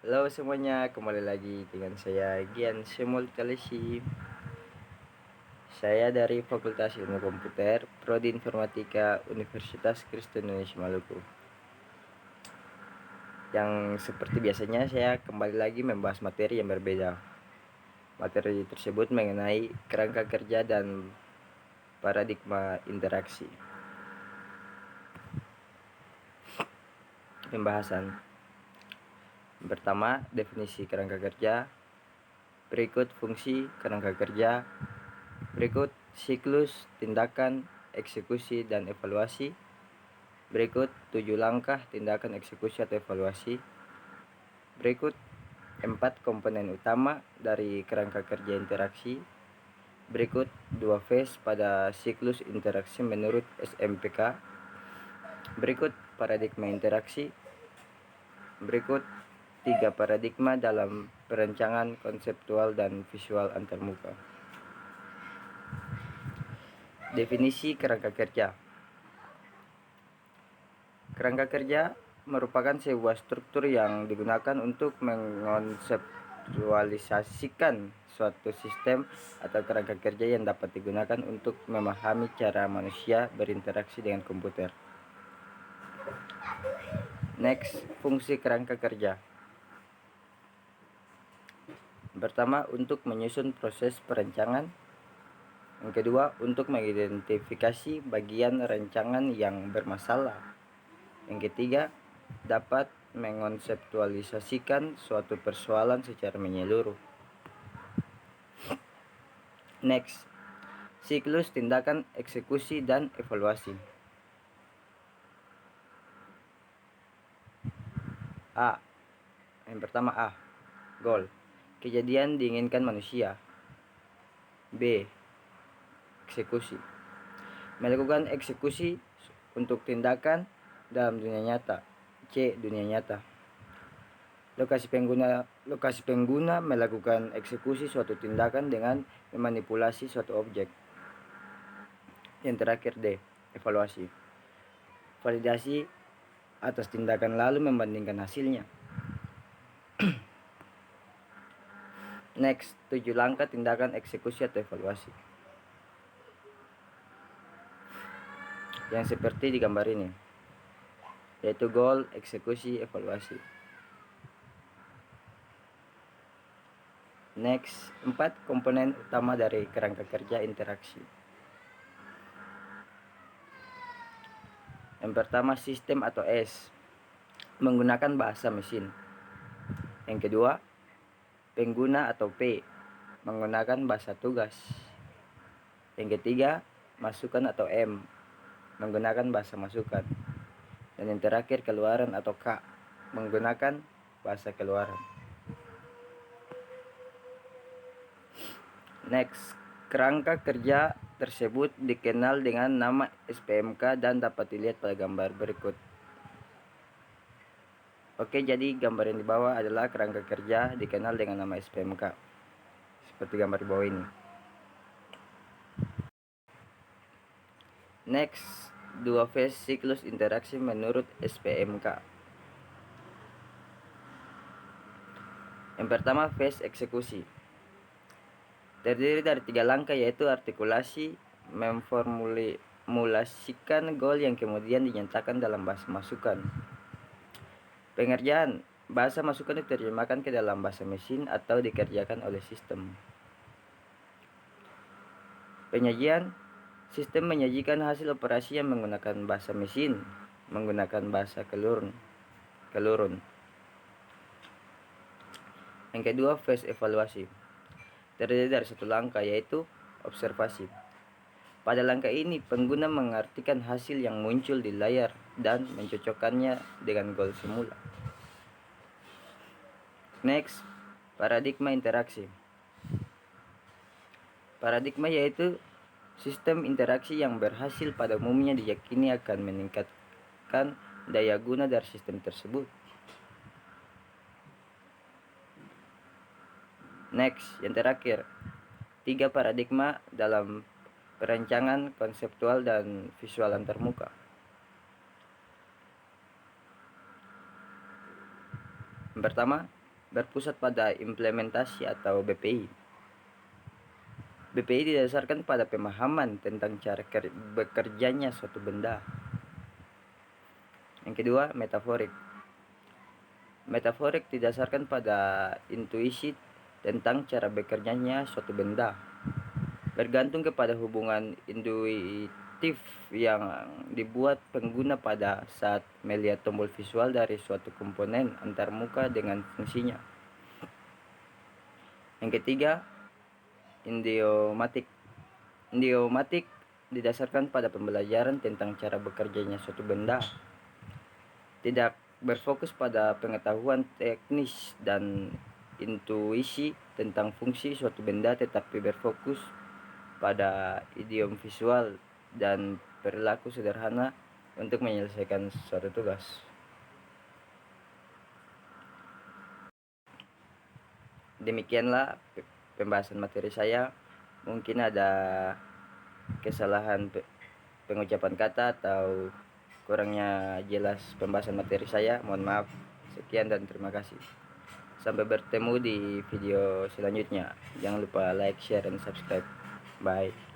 Halo semuanya, kembali lagi dengan saya Gian Semultalisi. Saya dari Fakultas Ilmu Komputer, Prodi Informatika Universitas Kristen Indonesia Maluku. Yang seperti biasanya saya kembali lagi membahas materi yang berbeda. Materi tersebut mengenai kerangka kerja dan paradigma interaksi. Pembahasan pertama, definisi kerangka kerja. Berikut fungsi kerangka kerja. Berikut siklus, tindakan, eksekusi, dan evaluasi. Berikut 7 langkah tindakan eksekusi atau evaluasi. Berikut 4 komponen utama dari kerangka kerja interaksi. Berikut 2 phase pada siklus interaksi menurut SMPK. Berikut paradigma interaksi. Berikut 3 paradigma dalam perancangan konseptual dan visual antarmuka. Definisi kerangka kerja. Kerangka kerja merupakan sebuah struktur yang digunakan untuk mengkonseptualisasikan suatu sistem atau kerangka kerja yang dapat digunakan untuk memahami cara manusia berinteraksi dengan komputer. Next, fungsi kerangka kerja. Pertama, untuk menyusun proses perancangan. Yang kedua, untuk mengidentifikasi bagian rancangan yang bermasalah. Yang ketiga, dapat mengkonseptualisasikan suatu persoalan secara menyeluruh. Next, siklus tindakan eksekusi dan evaluasi. A. Yang pertama A. Goal. Kejadian diinginkan manusia. B. Eksekusi. Melakukan eksekusi untuk tindakan dalam dunia nyata. C. Dunia nyata. Lokasi pengguna melakukan eksekusi suatu tindakan dengan memanipulasi suatu objek. Yang terakhir D. Evaluasi. Validasi atas tindakan lalu membandingkan hasilnya. Next, 7 langkah tindakan eksekusi atau evaluasi. Yang seperti di gambar ini, yaitu goal, eksekusi, evaluasi. Next, 4 komponen utama dari kerangka kerja interaksi. Yang pertama, sistem atau S, menggunakan bahasa mesin. Yang kedua, pengguna atau P, menggunakan bahasa tugas. Yang ketiga, masukan atau M, menggunakan bahasa masukan. Dan yang terakhir, keluaran atau K, menggunakan bahasa keluaran. Next, kerangka kerja tersebut dikenal dengan nama SPMK dan dapat dilihat pada gambar berikut. Oke, jadi gambar yang di bawah adalah kerangka kerja dikenal dengan nama SPMK. Seperti gambar di bawah ini. Next, 2 phase siklus interaksi menurut SPMK. Yang pertama, phase eksekusi. Terdiri dari 3 langkah, yaitu artikulasi, memformulasikan goal yang kemudian dinyatakan dalam bahasa masukan. Pengerjaan, bahasa masukan diterjemahkan ke dalam bahasa mesin atau dikerjakan oleh sistem. Penyajian, sistem menyajikan hasil operasi yang menggunakan bahasa mesin, menggunakan bahasa kelurun. Yang kedua, phase evaluasi. Terdiri dari 1 langkah, yaitu observasi. Pada langkah ini, pengguna mengartikan hasil yang muncul di layar dan mencocokkannya dengan goal semula. Next, paradigma interaksi. Paradigma yaitu sistem interaksi yang berhasil pada umumnya diyakini akan meningkatkan daya guna dari sistem tersebut. Next, yang terakhir, 3 paradigma dalam perancangan konseptual dan visual antarmuka. Yang pertama, berpusat pada implementasi atau BPI. BPI didasarkan pada pemahaman tentang cara bekerjanya suatu benda. Yang kedua, metaforik. Metaforik didasarkan pada intuisi tentang cara bekerjanya suatu benda, bergantung kepada hubungan intuitif yang dibuat pengguna pada saat melihat tombol visual dari suatu komponen antarmuka dengan fungsinya. Yang ketiga, idiomatik. Idiomatik didasarkan pada pembelajaran tentang cara bekerjanya suatu benda, tidak berfokus pada pengetahuan teknis dan intuisi tentang fungsi suatu benda, tetapi berfokus pada idiom visual dan perilaku sederhana untuk menyelesaikan suatu tugas. Demikianlah pembahasan materi saya. Mungkin ada kesalahan pengucapan kata atau kurangnya jelas pembahasan materi saya, mohon maaf. Sekian dan terima kasih. Sampai bertemu di video selanjutnya. Jangan lupa like, share, dan subscribe. Bye.